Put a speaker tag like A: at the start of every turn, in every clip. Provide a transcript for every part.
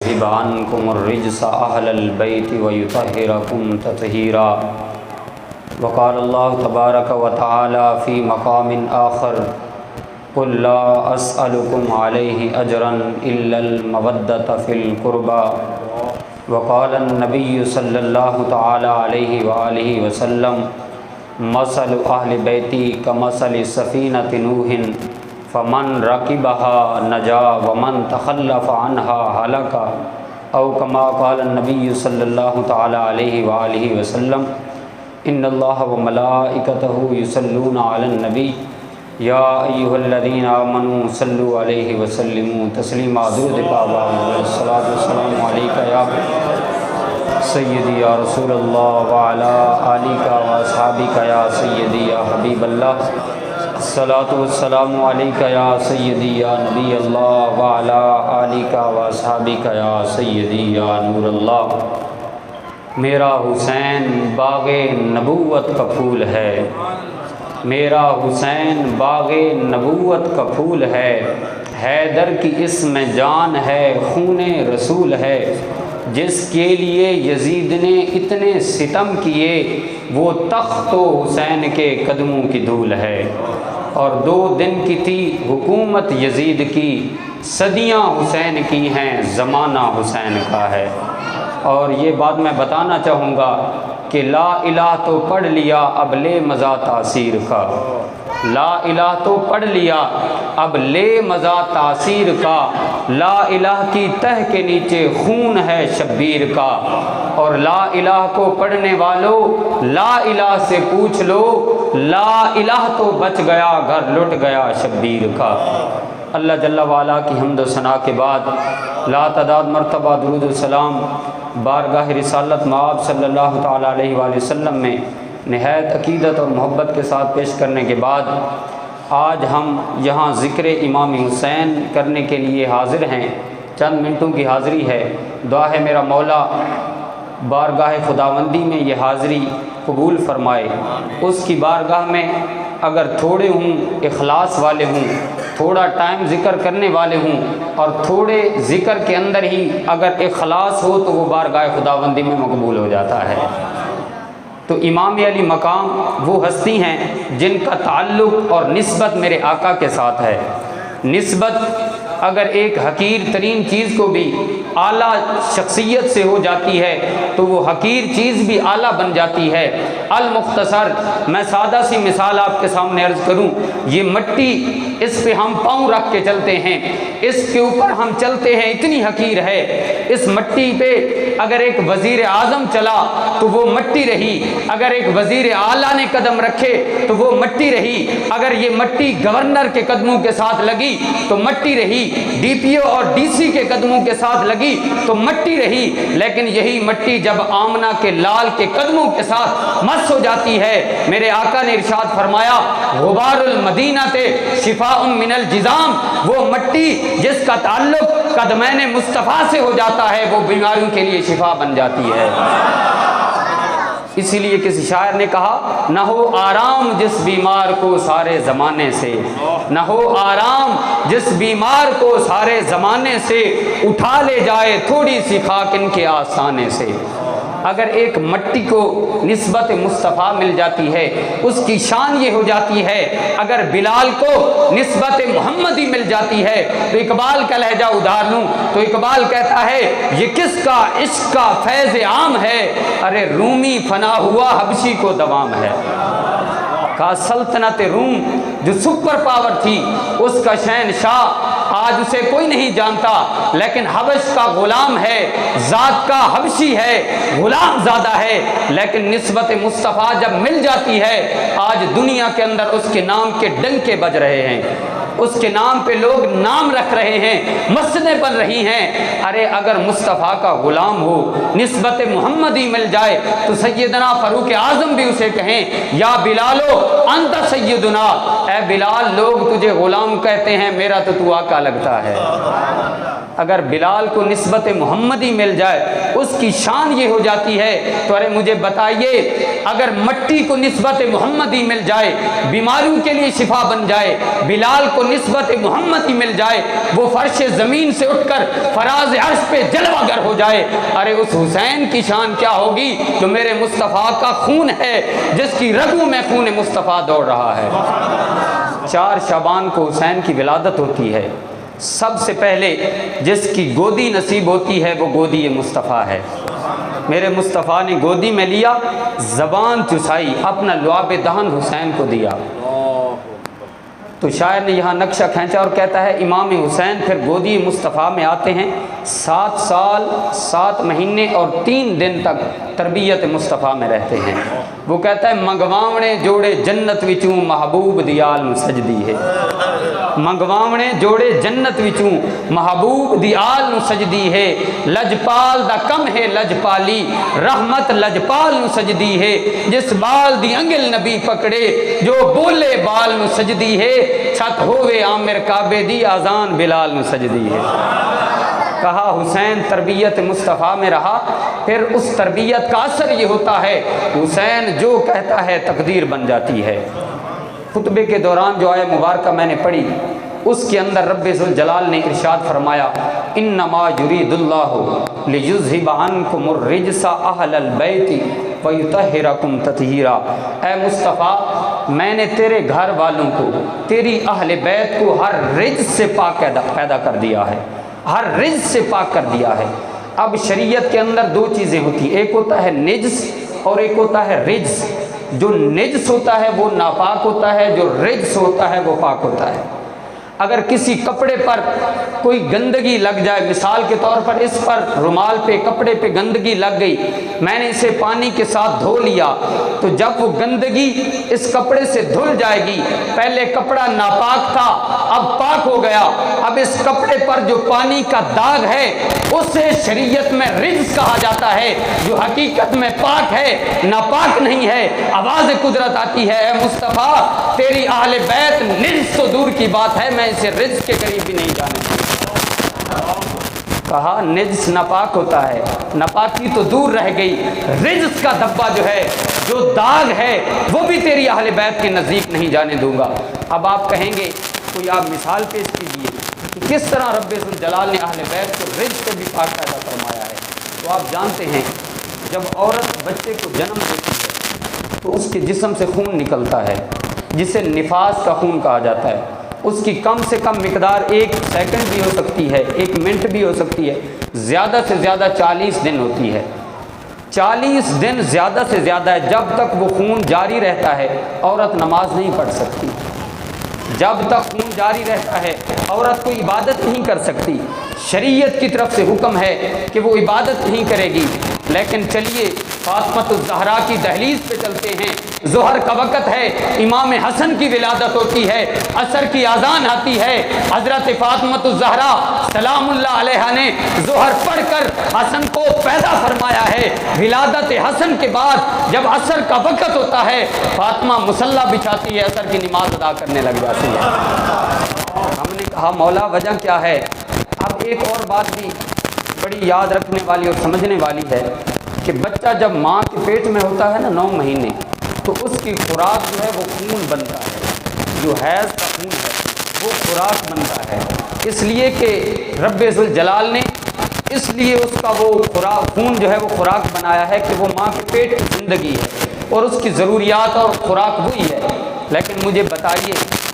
A: يذهب عنكم الرجس أهل البيت ويطهركم تطهيرا. وقال الله تبارك وتعالى في مقام آخر: قل لا أسألكم عليه أجرا إلا المودة في القربى. وقال النبي صلى الله تعالى عليه وآله وسلم: مثل أهل بيتي كمثل سفينة نوح فمن ركبها نجا ومن تخلف عنها هلك، أو كما قال النبي صلى الله تعالى عليه وآله وسلم: إن الله وملائكته يصلون على النبي یا ایھا الذین آمنوا صلوا علیہ وسلموا تسلیما. درود پاک الصلاۃ والسلام علیک یا سیدی یا رسول اللہ وعلی آلک و اصحابک یا سیدی یا حبیب اللہ. الصلاۃ والسلام علیک یا سیدی یا نبی اللہ وعلی آلک و اصحابک یا سیدی یا نور اللہ. میرا حسین باغ نبوت کا پھول ہے، میرا حسین باغ نبوت کا پھول ہے، حیدر کی اس میں جان ہے، خون رسول ہے. جس کے لیے یزید نے اتنے ستم کیے وہ تخت و حسین کے قدموں کی دھول ہے. اور 2 دن کی تھی حکومت یزید کی، صدیاں حسین کی ہیں، زمانہ حسین کا ہے. اور یہ بات میں بتانا چاہوں گا کہ لا الہ تو پڑھ لیا اب لے مزہ تاثیر کا، لا الہ تو پڑھ لیا اب لے مزہ تاثیر کا. لا الہ کی تہ کے نیچے خون ہے شبیر کا. اور لا الہ کو پڑھنے والوں لا الہ سے پوچھ لو، لا الہ تو بچ گیا گھر لٹ گیا شبیر کا. اللہ جل وعلا کی حمد و ثنا کے بعد لا تعداد مرتبہ درود و سلام بارگاہ رسالت مآب صلی اللہ تعالیٰ علیہ وآلہ وسلم میں نہایت عقیدت اور محبت کے ساتھ پیش کرنے کے بعد آج ہم یہاں ذکر امام حسین کرنے کے لیے حاضر ہیں. چند منٹوں کی حاضری ہے. دعا ہے میرا مولا بارگاہ خداوندی میں یہ حاضری قبول فرمائے. اس کی بارگاہ میں اگر تھوڑے ہوں اخلاص والے ہوں، تھوڑا ٹائم ذکر کرنے والے ہوں، اور تھوڑے ذکر کے اندر ہی اگر اخلاص ہو تو وہ بارگاہ خداوندی میں مقبول ہو جاتا ہے. تو امام علی مقام وہ ہستی ہیں جن کا تعلق اور نسبت میرے آقا کے ساتھ ہے. نسبت اگر ایک حقیر ترین چیز کو بھی اعلیٰ شخصیت سے ہو جاتی ہے تو وہ حقیر چیز بھی اعلیٰ بن جاتی ہے. المختصر میں سادہ سی مثال آپ کے سامنے عرض کروں. یہ مٹی، اس پہ ہم پاؤں رکھ کے چلتے ہیں، اس کے اوپر ہم چلتے ہیں، اتنی حقیر ہے. اس مٹی پہ اگر ایک وزیر اعظم چلا تو وہ مٹی رہی، اگر ایک وزیر اعلیٰ نے قدم رکھے تو وہ مٹی رہی، اگر یہ مٹی گورنر کے قدموں کے ساتھ لگی تو مٹی رہی، ڈی پی او اور ڈی سی کے قدموں کے ساتھ لگی تو مٹی رہی. لیکن یہی مٹی جب آمنہ کے لال کے قدموں کے ساتھ مس ہو جاتی ہے، میرے آقا نے ارشاد فرمایا غبار المدینہ تے شفاء من الجزام، وہ مٹی جس کا تعلق قدمین مصطفیٰ سے ہو جاتا ہے وہ بیماریوں کے لیے شفا بن جاتی ہے. اسی لیے کسی شاعر نے کہا نہ ہو آرام جس بیمار کو سارے زمانے سے، نہ ہو آرام جس بیمار کو سارے زمانے سے، اٹھا لے جائے تھوڑی سی خاک ان کے آستانے سے. اگر ایک مٹی کو نسبت مصطفیٰ مل جاتی ہے اس کی شان یہ ہو جاتی ہے. اگر بلال کو نسبت محمدی مل جاتی ہے تو اقبال کا لہجہ ادھار لوں تو اقبال کہتا ہے یہ کس کا عشق کا فیض عام ہے، ارے رومی فنا ہوا حبشی کو دوام ہے. کا سلطنت روم جو سپر پاور تھی اس کا شہنشاہ آج اسے کوئی نہیں جانتا، لیکن حبش کا غلام ہے، ذات کا حبشی ہے، غلام زادہ ہے. لیکن نسبت مصطفیٰ جب مل جاتی ہے آج دنیا کے اندر اس کے نام کے ڈنکے بج رہے ہیں، اس کے نام پہ لوگ نام رکھ رہے ہیں، مسجدیں بن رہی ہیں. ارے اگر مصطفیٰ کا غلام ہو، نسبت محمدی مل جائے تو سیدنا فاروق اعظم بھی اسے کہیں یا بلالو انت سیدنا، اے بلال لوگ تجھے غلام کہتے ہیں، میرا تو آقا لگتا ہے. اگر بلال کو نسبت محمدی مل جائے اس کی شان یہ ہو جاتی ہے، تو ارے مجھے بتائیے اگر مٹی کو نسبت محمدی مل جائے بیماریوں کے لیے شفا بن جائے، بلال کو نسبت محمدی مل جائے وہ فرش زمین سے اٹھ کر فراز عرش پہ جلوہ گر ہو جائے، ارے اس حسین کی شان کیا ہوگی جو میرے مصطفیٰ کا خون ہے، جس کی رگوں میں خون مصطفیٰ دوڑ رہا ہے۔ 4 شعبان کو حسین کی ولادت ہوتی ہے، سب سے پہلے جس کی گودی نصیب ہوتی ہے وہ گودی مصطفیٰ ہے۔ میرے مصطفیٰ نے گودی میں لیا، زبان چسائی، اپنا لعاب دہن حسین کو دیا۔ تو شاعر نے یہاں نقشہ کھینچا اور کہتا ہے امام حسین پھر گودی مصطفیٰ میں آتے ہیں، 7 سال 7 مہینے اور 3 دن تک تربیت مصطفیٰ میں رہتے ہیں۔ وہ کہتا ہے منگواونے جوڑے جنت وچوں محبوب دیال نو سجدی ہے، منگواونے جوڑے جنت وچوں محبوب دیال نو سجدی ہے، لجپال دا کم ہے لجپالی رحمت لجپال نو سجدی ہے، جس بال دی انگل نبی پکڑے جو بولے بال نو سجدی ہے، چھت ہووے عامر کعبے دی آزان بلال نو سجدی ہے۔ کہا حسین تربیت مصطفیٰ میں رہا، پھر اس تربیت کا اثر یہ ہوتا ہے حسین جو کہتا ہے تقدیر بن جاتی ہے۔ خطبے کے دوران جو آیہ مبارکہ میں نے پڑھی اس کے اندر رب ذوالجلال نے ارشاد فرمایا انما یرید اللہ لیذھب عنکم الرجس اہل البیت ویطہرکم تطہیرا، اے مصطفیٰ میں نے تیرے گھر والوں کو، تیری اہل بیت کو ہر رجس سے پاک پیدا کر دیا ہے، ہر رجس سے پاک کر دیا ہے۔ اب شریعت کے اندر 2 چیزیں ہوتی ہیں، ایک ہوتا ہے نجس اور ایک ہوتا ہے رجس۔ جو نجس ہوتا ہے وہ ناپاک ہوتا ہے، جو رجس ہوتا ہے وہ پاک ہوتا ہے۔ اگر کسی کپڑے پر کوئی گندگی لگ جائے، مثال کے طور پر اس پر رومال پہ کپڑے پہ گندگی لگ گئی، میں نے اسے پانی کے ساتھ دھو لیا، تو جب وہ گندگی اس کپڑے سے دھل جائے گی، پہلے کپڑا ناپاک تھا اب پاک ہو گیا، اب اس کپڑے پر جو پانی کا داغ ہے اسے شریعت میں رجس کہا جاتا ہے، جو حقیقت میں پاک ہے ناپاک نہیں ہے۔ آواز قدرت آتی ہے اے مصطفیٰ تیری اہل بیت نجس تو دور کی بات ہے، میں اسے رجس کے قریب بھی نہیں جانے دوں۔ کہا نجس ناپاک ہوتا ہے، ناپاکی تو دور رہ گئی، رجس کا دبا جو ہے، جو داغ ہے وہ بھی تیری اہل بیت کے نزدیک نہیں جانے دوں گا۔ اب آپ کہیں گے کوئی آپ مثال پیش کیجئے کہ کس طرح رب ذوالجلال نے اہل بیت کو رجس سے بھی پاک پیدا فرمایا ہے۔ تو آپ جانتے ہیں جب عورت بچے کو جنم دیتی ہے تو اس کے جسم سے خون نکلتا ہے جسے نفاس کا خون کہا جاتا ہے، اس کی کم سے کم مقدار 1 سیکنڈ بھی ہو سکتی ہے، 1 منٹ بھی ہو سکتی ہے، زیادہ سے زیادہ 40 دن ہوتی ہے۔ 40 دن زیادہ سے زیادہ ہے، جب تک وہ خون جاری رہتا ہے عورت نماز نہیں پڑھ سکتی، جب تک خون جاری رہتا ہے عورت کوئی عبادت نہیں کر سکتی۔ شریعت کی طرف سے حکم ہے کہ وہ عبادت نہیں کرے گی، لیکن چلیے فاطمۃ الزہرا کی دہلیز پہ چلتے ہیں، ظہر کا وقت ہے، امام حسن کی ولادت ہوتی ہے، عصر کی اذان آتی ہے، حضرت فاطمۃ الزہرا سلام اللہ علیہا نے ظہر پڑھ کر حسن کو پیدا فرمایا ہے۔ ولادت حسن کے بعد جب عصر کا وقت ہوتا ہے فاطمہ مصلی بچھاتی ہے، عصر کی نماز ادا کرنے لگ جاتی ہے۔ ہم نے کہا مولا وجہ کیا ہے؟ اب ایک اور بات بھی بڑی یاد رکھنے والی اور سمجھنے والی ہے کہ بچہ جب ماں کے پیٹ میں ہوتا ہے نا 9 مہینے، تو اس کی خوراک جو ہے وہ خون بنتا ہے، جو حیض کا خون ہے وہ خوراک بنتا ہے، اس لیے کہ رب ذوالجلال نے اس لیے اس کا وہ خون جو ہے وہ خوراک بنایا ہے کہ وہ ماں کے پیٹ کی زندگی ہے اور اس کی ضروریات اور خوراک وہی ہے۔ لیکن مجھے بتائیے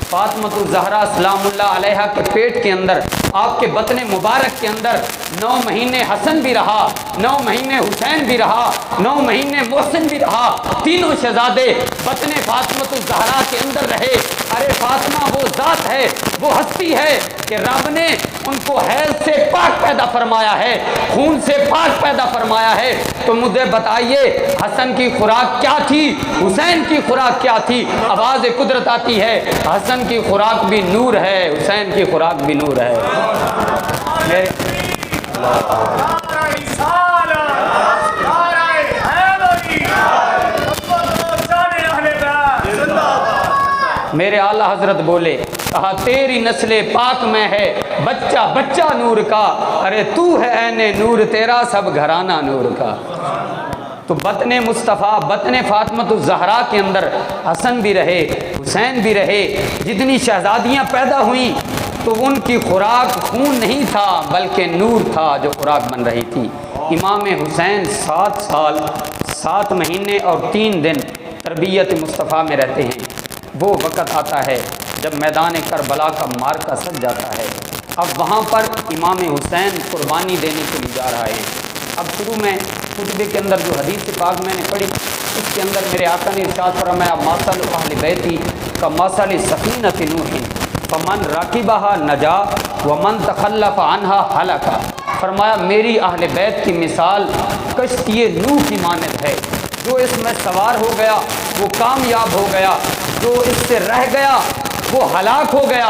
A: فاطمۃ الزہرا سلام اللہ علیہا کے پیٹ کے اندر، آپ کے بطن مبارک کے اندر 9 مہینے حسن بھی رہا، 9 مہینے حسین بھی رہا، 9 مہینے محسن بھی رہا، تینوں شہزادے بطن فاطمۃ الزہرا کے اندر رہے۔ ارے فاطمہ وہ ذات ہے، وہ ہستی ہے کہ رب نے ان کو حیض سے پاک پیدا فرمایا ہے، خون سے پاک پیدا فرمایا ہے۔ تو مجھے بتائیے حسن کی خوراک کیا تھی، حسین کی خوراک کیا تھی؟ آواز قدرت آتی ہے حسن کی خوراک بھی نور ہے، حسین کی خوراک بھی نور ہے۔ میرے اعلیٰ حضرت بولے کہا تیری نسل پاک میں ہے بچہ بچہ نور کا، ارے تو ہے عین نور تیرا سب گھرانہ نور کا۔ تو بطن مصطفیٰ بطن فاطمہ الزہرا کے اندر حسن بھی رہے حسین بھی رہے، جتنی شہزادیاں پیدا ہوئیں تو ان کی خوراک خون نہیں تھا بلکہ نور تھا جو خوراک بن رہی تھی۔ امام حسین 7 سال 7 مہینے اور 3 دن تربیت مصطفیٰ میں رہتے ہیں۔ وہ وقت آتا ہے جب میدان کربلا کا مارکہ سج جاتا ہے، اب وہاں پر امام حسین قربانی دینے کے لیے جا رہے ہیں۔ اب شروع میں خطبے کے اندر جو حدیث پاک میں نے پڑھی اس کے اندر میرے آقا نے ارشاد فرمایا ماثل اہل بیتی کا ماثل سفینۃ نوح فمن راکبہا نجا ومن تخلف عنہا ہلکا۔ فرمایا میری اہل بیت کی مثال کشتی نوح کی مانند ہے، جو اس میں سوار ہو گیا وہ کامیاب ہو گیا، جو اس سے رہ گیا وہ ہلاک ہو گیا۔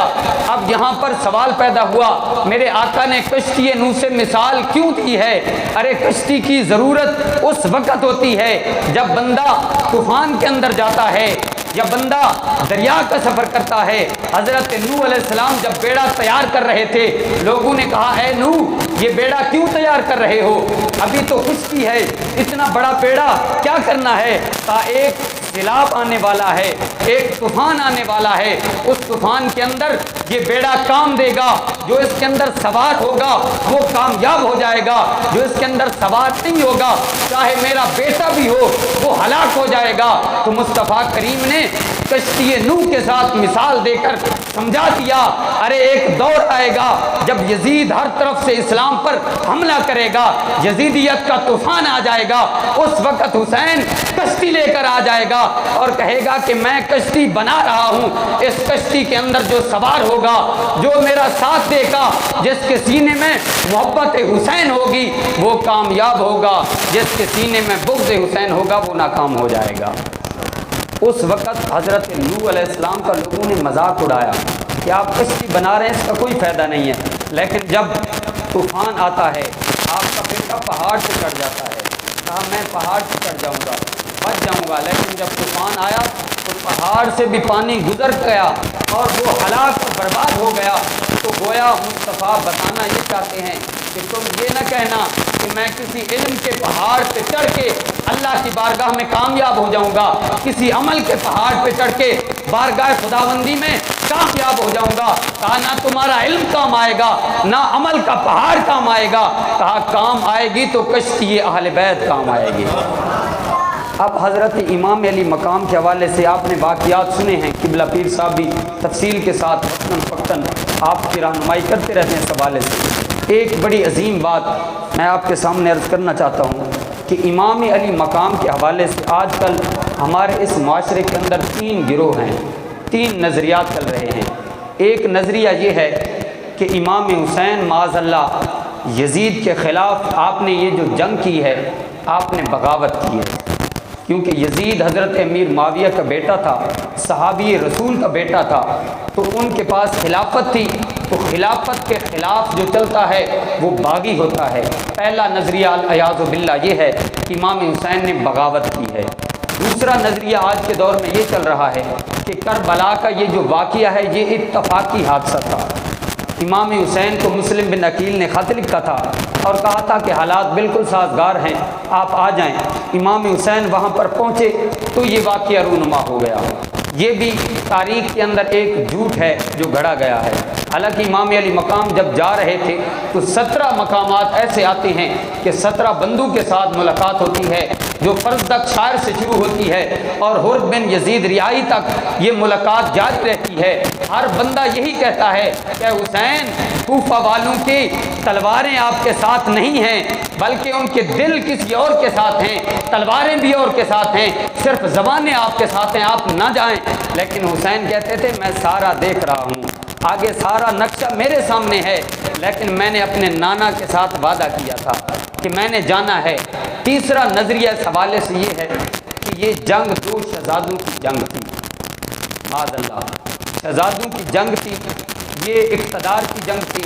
A: اب یہاں پر سوال پیدا ہوا میرے آقا نے کشتی نوح سے مثال کیوں دی ہے؟ ارے کشتی کی ضرورت اس وقت ہوتی ہے جب بندہ طوفان کے اندر جاتا ہے یا بندہ دریا کا سفر کرتا ہے۔ حضرت نوح علیہ السلام جب بیڑا تیار کر رہے تھے، لوگوں نے کہا اے نوح یہ بیڑا کیوں تیار کر رہے ہو؟ ابھی تو خشکی ہے، اتنا بڑا بیڑا کیا کرنا ہے؟ کہا ایک سیلاب آنے والا ہے، ایک طوفان آنے والا ہے، اس طوفان کے اندر یہ بیڑا کام دے گا، جو اس کے اندر سوار ہوگا وہ کامیاب ہو جائے گا، جو اس کے اندر سوار نہیں ہوگا چاہے میرا بیٹا بھی ہو وہ ہلاک ہو جائے گا۔ تو مصطفیٰ کریم نے کشتی نوح کے ساتھ مثال دے کر سمجھا دیا، ارے ایک دور آئے گا جب یزید ہر طرف سے اسلام پر حملہ کرے گا، یزیدیت کا طوفان آ جائے گا، اس وقت حسین کشتی لے کر آ جائے گا اور کہے گا کہ میں کشتی بنا رہا ہوں، اس کشتی کے اندر جو سوار ہوگا، جو میرا ساتھ دے گا، جس کے سینے میں محبت حسین ہوگی وہ کامیاب ہوگا، جس کے سینے میں بغض حسین ہوگا وہ ناکام ہو جائے گا۔ اس وقت حضرت نوح علیہ السلام کا لوگوں نے مذاق اڑایا کہ آپ کشتی بنا رہے ہیں اس کا کوئی فائدہ نہیں ہے، لیکن جب طوفان آتا ہے آپ کا بیٹا پہاڑ سے چڑھ جاتا ہے، کہا میں پہاڑ سے چڑھ جاؤں گا بچ جاؤں گا، لیکن جب طوفان آیا تو پہاڑ سے بھی پانی گزر گیا اور وہ ہلاک اور برباد ہو گیا۔ تو گویا مصطفیٰ بتانا یہ چاہتے ہیں کہ تم یہ نہ کہنا کہ میں کسی علم کے پہاڑ پہ چڑھ کے اللہ کی بارگاہ میں کامیاب ہو جاؤں گا، کسی عمل کے پہاڑ پہ چڑھ کے بارگاہ خداوندی میں کامیاب ہو جاؤں گا۔ کہا نہ تمہارا علم کام آئے گا نہ عمل کا پہاڑ کام آئے گا، کہا کام آئے گی تو کشتی اہل بیت کام آئے گی۔ اب حضرت امام علی مقام کے حوالے سے آپ نے واقعات سنے ہیں، قبلہ پیر صاحب بھی تفصیل کے ساتھ وقتاً فوقتاً آپ کی رہنمائی کرتے رہتے ہیں اس حوالے سے۔ ایک بڑی عظیم بات میں آپ کے سامنے عرض کرنا چاہتا ہوں کہ امام علی مقام کے حوالے سے آج کل ہمارے اس معاشرے کے اندر 3 گروہ ہیں، 3 نظریات چل رہے ہیں۔ ایک نظریہ یہ ہے کہ امام حسین معاذ اللہ یزید کے خلاف آپ نے یہ جو جنگ کی ہے آپ نے بغاوت کی ہے، کیونکہ یزید حضرت امیر معاویہ کا بیٹا تھا، صحابی رسول کا بیٹا تھا، تو ان کے پاس خلافت تھی، تو خلافت کے خلاف جو چلتا ہے وہ باغی ہوتا ہے۔ پہلا نظریہ الیاذ باللہ یہ ہے کہ امام حسین نے بغاوت کی ہے۔ دوسرا نظریہ آج کے دور میں یہ چل رہا ہے کہ کربلا کا یہ جو واقعہ ہے یہ اتفاقی حادثہ تھا۔ امام حسین کو مسلم بن عقیل نے خط لکھا تھا اور کہا تھا کہ حالات بالکل سازگار ہیں، آپ آ جائیں۔ امام حسین وہاں پر پہنچے تو یہ واقعہ رونما ہو گیا۔ یہ بھی تاریخ کے اندر ایک جھوٹ ہے جو گھڑا گیا ہے۔ حالانکہ امام علی مقام جب جا رہے تھے تو 17 مقامات ایسے آتے ہیں کہ 17 بندوں کے ساتھ ملاقات ہوتی ہے، جو فرزدق شاعر سے شروع ہوتی ہے اور حر بن یزید ریائی تک یہ ملاقات جاری رہتی ہے۔ ہر بندہ یہی کہتا ہے کہ حسین کوفہ والوں کی تلواریں آپ کے ساتھ نہیں ہیں بلکہ ان کے دل کسی اور کے ساتھ ہیں، تلواریں بھی اور کے ساتھ ہیں، صرف زبانیں آپ کے ساتھ ہیں، آپ نہ جائیں۔ لیکن حسین کہتے تھے میں سارا دیکھ رہا ہوں، آگے سارا نقشہ میرے سامنے ہے، لیکن میں نے اپنے نانا کے ساتھ وعدہ کیا تھا کہ میں نے جانا ہے۔ تیسرا نظریہ اس حوالے سے یہ ہے کہ یہ جنگ 2 شہزادوں کی جنگ تھی، معاذ اللہ شہزادوں کی جنگ تھی، یہ اقتدار کی جنگ تھی،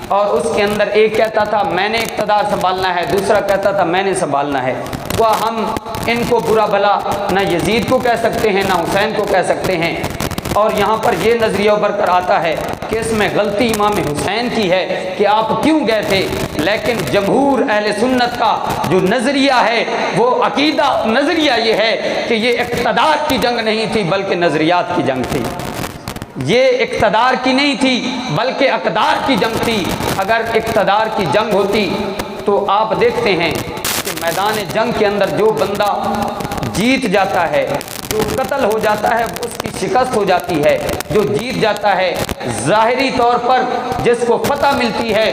A: اور اس کے اندر ایک کہتا تھا میں نے اقتدار سنبھالنا ہے، دوسرا کہتا تھا میں نے سنبھالنا ہے۔ وہ ہم ان کو برا بھلا نہ یزید کو کہہ سکتے ہیں نہ حسین کو کہہ سکتے ہیں، اور یہاں پر یہ نظریہ ابھر کر آتا ہے کہ اس میں غلطی امام حسین کی ہے کہ آپ کیوں گئے تھے، لیکن جمہور اہل سنت کا جو نظریہ ہے وہ عقیدہ نظریہ یہ ہے کہ یہ اقتدار کی جنگ نہیں تھی بلکہ نظریات کی جنگ تھی۔ یہ اقتدار کی نہیں تھی بلکہ اقدار کی جنگ تھی۔ اگر اقتدار کی جنگ ہوتی تو آپ دیکھتے ہیں کہ میدان جنگ کے اندر جو بندہ جیت جاتا ہے، جو قتل ہو جاتا ہے اس کی شکست ہو جاتی ہے، جو جیت جاتا ہے ظاہری طور پر جس کو فتح ملتی ہے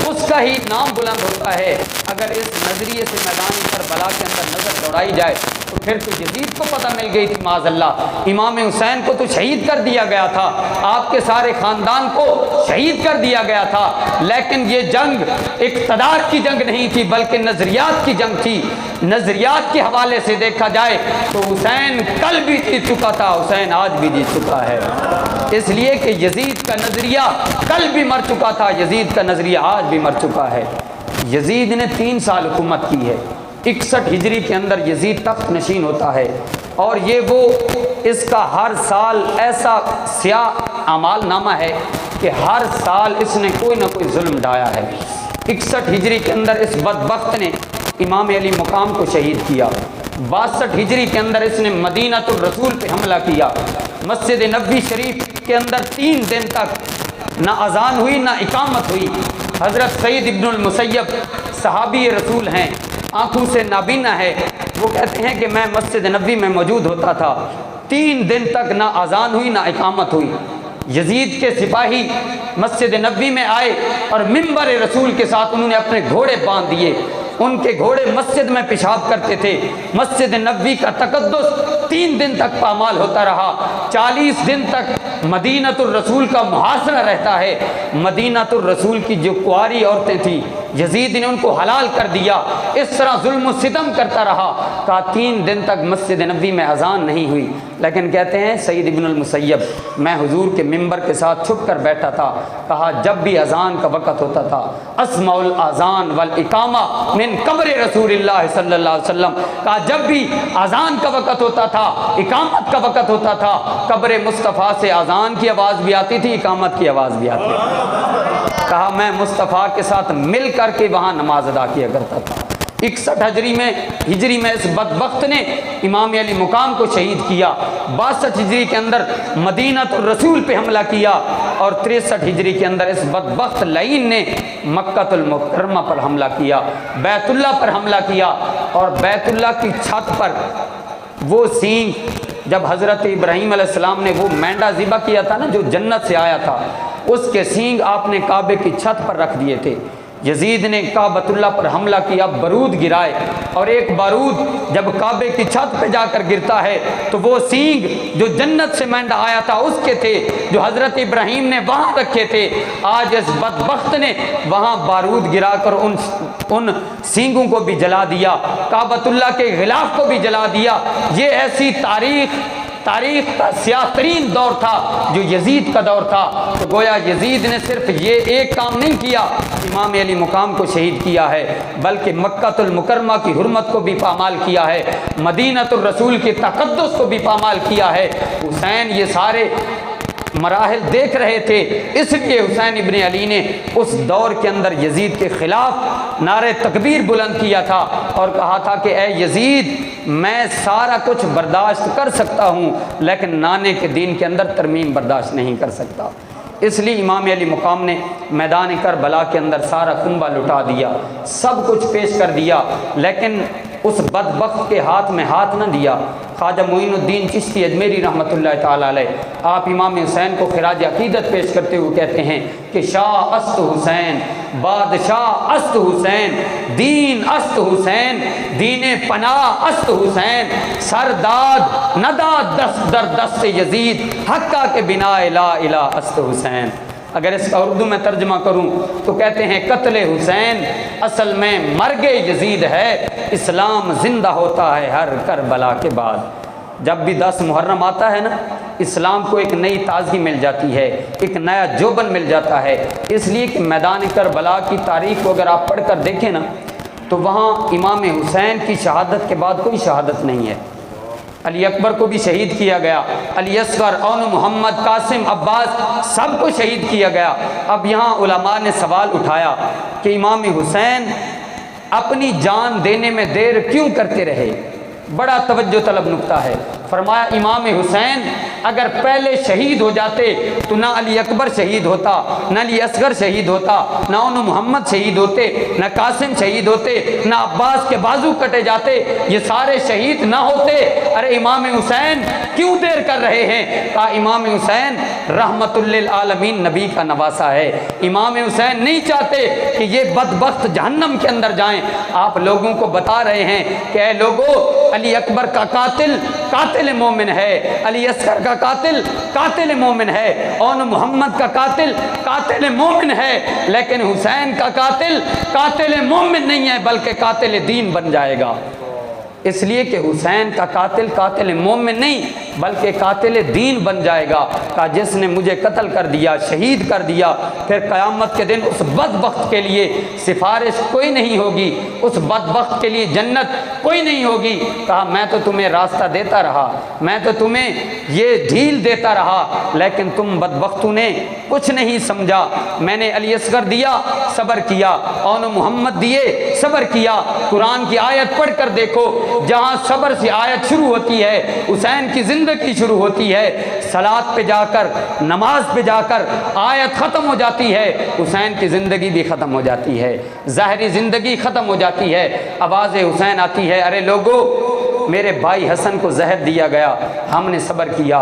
A: اس کا ہی نام بلند ہوتا ہے۔ اگر اس نظریے سے میدان کربلا کے اندر نظر دوڑائی جائے تو پھر تو یزید کو پتہ مل گئی تھی معاذ اللہ، امام حسین کو تو شہید کر دیا گیا تھا، آپ کے سارے خاندان کو شہید کر دیا گیا تھا، لیکن یہ جنگ اقتدار کی جنگ نہیں تھی بلکہ نظریات کی جنگ تھی۔ نظریات کے حوالے سے دیکھا جائے تو حسین کل بھی جیت چکا تھا، حسین آج بھی جیت چکا ہے، اس لیے کہ یزید کا نظریہ کل بھی مر چکا تھا، یزید کا نظریہ آج بھی مر چکا ہے۔ یزید نے 3 سال حکومت کی ہے، 61 ہجری کے اندر یزید تخت نشین ہوتا ہے، اور یہ وہ اس کا ہر سال ایسا سیاہ اعمال نامہ ہے کہ ہر سال اس نے کوئی نہ کوئی ظلم ڈھایا ہے۔ 61 ہجری کے اندر اس بدبخت نے امام علی مقام کو شہید کیا، 62 ہجری کے اندر اس نے مدینہ الرسول پہ حملہ کیا، مسجد نبوی شریف کے اندر 3 دن تک نہ اذان ہوئی نہ اقامت ہوئی۔ حضرت سعید ابن المسیب صحابی رسول ہیں، آنکھوں سے نابینا ہے، وہ کہتے ہیں کہ میں مسجد نبوی میں موجود ہوتا تھا، 3 دن تک نہ اذان ہوئی نہ اقامت ہوئی۔ یزید کے سپاہی مسجد نبوی میں آئے اور منبر رسول کے ساتھ انہوں نے اپنے گھوڑے باندھ دیے، ان کے گھوڑے مسجد میں پیشاب کرتے تھے، مسجد نبوی کا تقدس 3 دن تک پامال ہوتا رہا، 40 دن تک مدینہ الرسول کا محاصرہ رہتا ہے۔ مدینہ الرسول کی جو کنواری عورتیں تھیں یزید نے ان کو حلال کر دیا، اس طرح ظلم و ستم کرتا رہا، کہا 3 دن تک مسجد نبوی میں اذان نہیں ہوئی، لیکن کہتے ہیں سعید ابن المسیب میں حضور کے منبر کے ساتھ چھپ کر بیٹھا تھا، کہا جب بھی اذان کا وقت ہوتا تھا اسمع الاذان والاقامہ من قبر رسول اللہ صلی اللہ علیہ وسلم، کہا جب بھی اذان کا وقت ہوتا تھا اقامت کا وقت ہوتا تھا قبر مصطفیٰ سے اذان کی آواز بھی آتی تھی، اقامت کی آواز بھی آتی تھی، کہا میں مصطفیٰ کے ساتھ مل کر کے وہاں نماز ادا کیا کرتا تھا۔ 61 ہجری میں اس بدبخت نے امام علی مقام کو شہید کیا، 62 ہجری کے اندر مدینہ الرسول پہ حملہ کیا، اور 63 ہجری کے اندر اس بدبخت لعین نے مکہ المکرمہ پر حملہ کیا، بیت اللہ پر حملہ کیا، اور بیت اللہ کی چھت پر وہ سینگ جب حضرت ابراہیم علیہ السلام نے وہ مینڈا ذبح کیا تھا نا جو جنت سے آیا تھا، اس کے سینگ آپ نے کعبے کی چھت پر رکھ دیے تھے۔ یزید نے کعبۃ اللہ پر حملہ کیا، بارود گرائے، اور ایک بارود جب کعبے کی چھت پہ جا کر گرتا ہے تو وہ سینگ جو جنت سے مینڈا آیا تھا اس کے تھے جو حضرت ابراہیم نے وہاں رکھے تھے۔ آج اس بدبخت نے وہاں بارود گرا کر ان سینگوں کو بھی جلا دیا، کعبۃ اللہ کے غلاف کو بھی جلا دیا۔ یہ ایسی تاریخ کا سیاہ ترین دور تھا جو یزید کا دور تھا۔ تو گویا یزید نے صرف یہ ایک کام نہیں کیا، امام علی مقام کو شہید کیا ہے، بلکہ مکہ المکرمہ کی حرمت کو بھی پامال کیا ہے، مدینہ الرسول کے تقدس کو بھی پامال کیا ہے۔ حسین یہ سارے مراحل دیکھ رہے تھے، اس لیے حسین ابن علی نے اس دور کے اندر یزید کے خلاف نعرہ تکبیر بلند کیا تھا اور کہا تھا کہ اے یزید میں سارا کچھ برداشت کر سکتا ہوں لیکن نانے کے دین کے اندر ترمیم برداشت نہیں کر سکتا۔ اس لیے امام علی مقام نے میدان کربلا کے اندر سارا کنبہ لٹا دیا، سب کچھ پیش کر دیا، لیکن اس بدبخت کے ہاتھ میں ہاتھ نہ دیا۔ خواجہ معین الدین چشتی اجمیری رحمۃ اللہ تعالیٰ علیہ آپ امام حسین کو خراج عقیدت پیش کرتے ہوئے کہتے ہیں کہ شاہ است حسین، بادشاہ است حسین، دین است حسین، دین پناہ است حسین، سرداد نداد دست در دست یزید، حقہ کے بنا لا الہ است حسین۔ اگر اس کا اردو میں ترجمہ کروں تو کہتے ہیں قتل حسین اصل میں مرگ یزید ہے، اسلام زندہ ہوتا ہے ہر کربلا کے بعد۔ جب بھی 10 محرم آتا ہے نا، اسلام کو ایک نئی تازگی مل جاتی ہے، ایک نیا جوبن مل جاتا ہے، اس لیے کہ میدان کربلا کی تاریخ کو اگر آپ پڑھ کر دیکھیں نا تو وہاں امام حسین کی شہادت کے بعد کوئی شہادت نہیں ہے۔ علی اکبر کو بھی شہید کیا گیا، علی اصغر، اون محمد، قاسم، عباس، سب کو شہید کیا گیا۔ اب یہاں علماء نے سوال اٹھایا کہ امام حسین اپنی جان دینے میں دیر کیوں کرتے رہے؟ بڑا توجہ طلب نکتہ ہے۔ فرمایا امام حسین اگر پہلے شہید ہو جاتے تو نہ علی اکبر شہید ہوتا، نہ علی اصغر شہید ہوتا، نہ اون محمد شہید ہوتے، نہ قاسم شہید ہوتے، نہ عباس کے بازو کٹے جاتے، یہ سارے شہید نہ ہوتے۔ ارے امام حسین کیوں دیر کر رہے ہیں؟ کہا امام حسین رحمت للعالمین نبی کا نواسا ہے، امام حسین نہیں چاہتے کہ یہ بدبخت جہنم کے اندر جائیں۔ آپ لوگوں کو بتا رہے ہیں کہ اے لوگو، علی اکبر کا قاتل قاتل مومن ہے، علی اصغر کا قاتل قاتل مومن ہے، اون محمد کا قاتل قاتل مومن ہے، لیکن حسین کا قاتل قاتل مومن نہیں ہے بلکہ قاتل دین بن جائے گا۔ اس لیے کہ حسین کا قاتل قاتل مومن نہیں بلکہ قاتل دین بن جائے گا۔ کہا جس نے مجھے قتل کر دیا، شہید کر دیا، پھر قیامت کے دن اس بدبخت کے لیے سفارش کوئی نہیں ہوگی، اس بدبخت کے لیے جنت کوئی نہیں ہوگی۔ کہا میں تو تمہیں راستہ دیتا رہا، میں تو تمہیں یہ ڈھیل دیتا رہا، لیکن تم بدبختوں نے کچھ نہیں سمجھا۔ میں نے علی اصغر دیا، صبر کیا، اون محمد دیے، صبر کیا۔ قرآن کی آیت پڑھ کر دیکھو، جہاں صبر سے آیت شروع ہوتی ہے، حسین کی زندگی شروع ہوتی ہے، صلاۃ پہ جا کر، نماز پہ جا کر آیت ختم ہو جاتی ہے، حسین کی زندگی بھی ختم ہو جاتی ہے، ظاہری زندگی ختم ہو جاتی ہے، آواز حسین آتی ہے، ارے لوگو میرے بھائی حسن کو زہر دیا گیا، ہم نے صبر کیا۔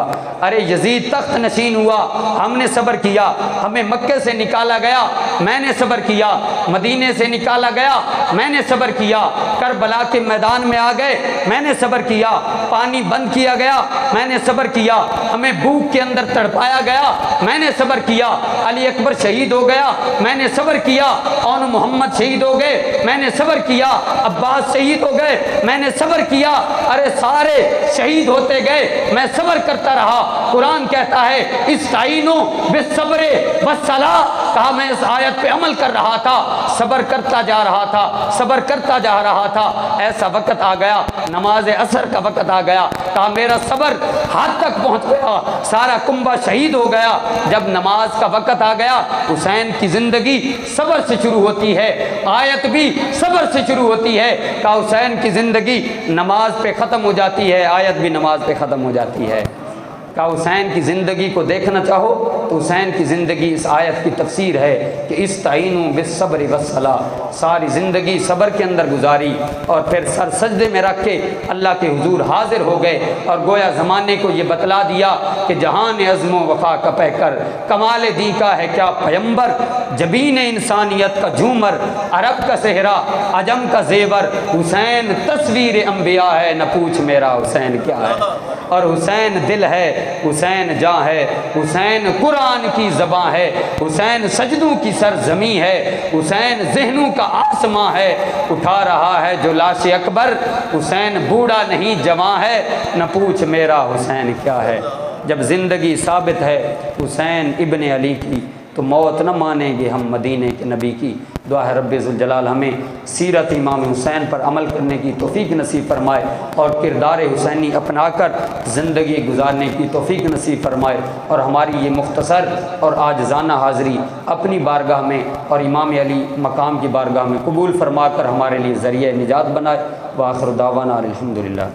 A: ارے یزید تخت نشین ہوا، ہم نے صبر کیا۔ ہمیں مکے سے نکالا گیا، میں نے صبر کیا۔ مدینے سے نکالا گیا، میں نے صبر کیا۔ کربلا کے میدان میں آ گئے، میں نے صبر کیا۔ پانی بند کیا گیا، میں نے صبر کیا۔ ہمیں بھوک کے اندر تڑپایا گیا، میں نے صبر کیا۔ علی اکبر شہید ہو گیا، میں نے صبر کیا۔ اون محمد شہید ہو گئے، میں نے صبر کیا۔ عباس شہید ہو گئے، میں نے صبر کیا۔ ارے سارے شہید ہوتے گئے، میں صبر کرتا رہا۔ قرآن کہتا ہے استعینوا بالصبر والصلاۃ، کہا میں اس آیت پہ عمل کر رہا تھا، صبر کرتا جا رہا تھا، صبر کرتا جا رہا تھا۔ ایسا وقت آ گیا، نماز عصر کا وقت آ گیا، کہا میرا صبر حد تک پہنچ گیا، سارا کنبہ شہید ہو گیا۔ جب نماز کا وقت آ گیا، حسین کی زندگی صبر سے شروع ہوتی ہے، آیت بھی صبر سے شروع ہوتی ہے۔ کہا حسین کی زندگی نماز پہ ختم ہو جاتی ہے، آیت بھی نماز پہ ختم ہو جاتی ہے۔ کہا حسین کی زندگی کو دیکھنا چاہو تو حسین کی زندگی اس آیت کی تفسیر ہے کہ استعینوا بالصبر والصلاۃ، ساری زندگی صبر کے اندر گزاری، اور پھر سر سجدے میں رکھ کے اللہ کے حضور حاضر ہو گئے، اور گویا زمانے کو یہ بتلا دیا کہ جہان عزم و وفا کا پیکر، کمال دی کا ہے کیا پیمبر، جبین انسانیت کا جھومر، عرب کا صحرا، عجم کا زیور، حسین تصویر انبیاء ہے، نہ پوچھ میرا حسین کیا ہے۔ اور حسین دل ہے، حسین جاں ہے، حسین قرآن کی زباں ہے، حسین سجدوں کی سرزمین ہے، حسین ذہنوں کا آسماں ہے، اٹھا رہا ہے جو لاش اکبر، حسین بوڑھا نہیں جوان ہے، نہ پوچھ میرا حسین کیا ہے۔ جب زندگی ثابت ہے حسین ابن علی کی تو موت نہ مانیں گے ہم مدینے کے نبی کی۔ دعا ہے رب ذوالجلال ہمیں سیرت امام حسین پر عمل کرنے کی توفیق نصیب فرمائے، اور کردار حسینی اپنا کر زندگی گزارنے کی توفیق نصیب فرمائے، اور ہماری یہ مختصر اور عاجزانہ حاضری اپنی بارگاہ میں اور امام علی مقام کی بارگاہ میں قبول فرما کر ہمارے لیے ذریعہ نجات بنائے۔ وآخر دعوانا الحمدللہ۔